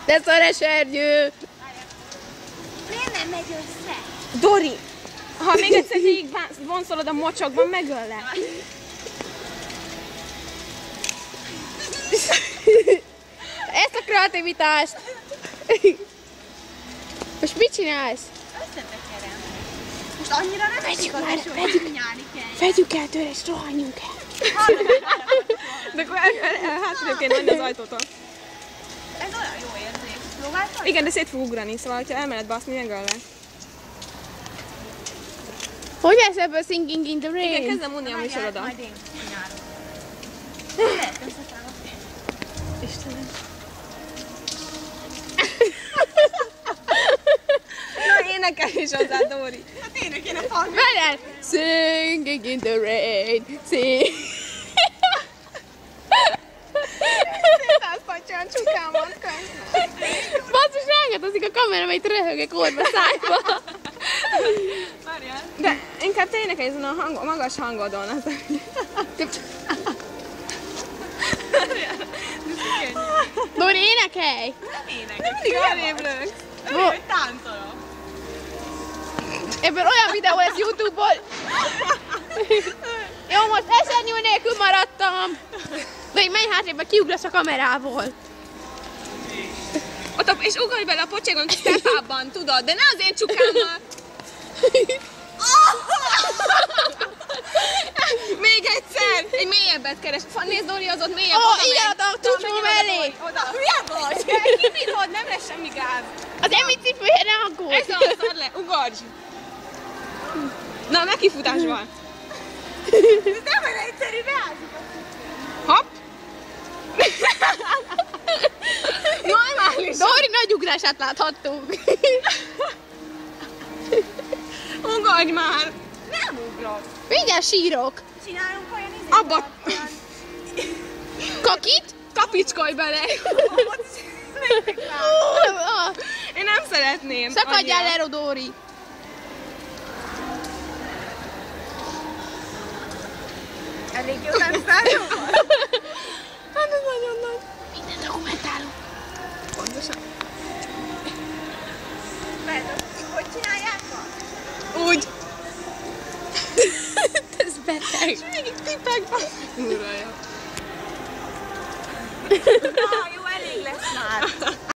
De szaresernyő! Miért nem megy össze? Dori! Ha még egyszer végig vonszolod a mocsokban, megöllek. Ezt a kreativitást! Most mit csinálsz? Összetekerem. Most annyira nem esik az eső, hogy nyári kell. Vegyük el tőle és rohanjunk el! De akkor hátrébb kéne menni az ajtótól. Ez olyan jó érzés. Próbáltad? Igen, de szét fog ugrani, szóval ha elmenet baszni, megöllek. Hogy lesz ebből Singing in the Rain? Igen, kezdem unni a műsorodat. Majd én csinálom. Lehet összeszállok. Istenem. Na, énekel is hozzá, Dóri. Hát tényleg kéne hallni. Várjál! Singing in the rain, sing. Szétáztatja a csukámat közben. Basszus, rángatozik a kamera, mert itt röhögök orba szájba. Várjál. De inkább te énekelj ezen a magas hangodon. Dori, énekelj! Nem ének. Nem mindig arrébb lőksz. Örülj, hogy táncolok. Ebből olyan videó lesz YouTube-ból. Jó, most esernyő nélkül maradtam. De így menj hátrébb, mert kiugrasz a kamerából. És ugorj bele a pocségon kis stepában, tudod, de ne az én csukámmal. Még egyszer! Egy mélyebbet keres. Nézd, Dori, az ott mélyebb. Ó, igen, a tucsó mellé. Oda. Hülye vagy? Kibírod, nem lesz semmi gáz. Az Emi cipője ne aggódj. Ez az, add le, ugorj! Na, megkifutás van. Ez nem olyan egyszerű, beálljuk. Hopp! Normális. Dori nagy ugrását láthattunk. Ugorj már! Nem ugrok. Mindjárt sírok. Csinálunk olyan izét. Abba! Kakit? Kapicskolj bele! Én nem szeretném. Szakadjál le, Dori. Elég jó táncálunk. Hát ez nagyon nagy. Minden dokumentálunk. Pontosan. Hogy csináljátok? Úgy. Ez beteg. És végig tipeg van. Uraja. Na, jó, elég lesz már.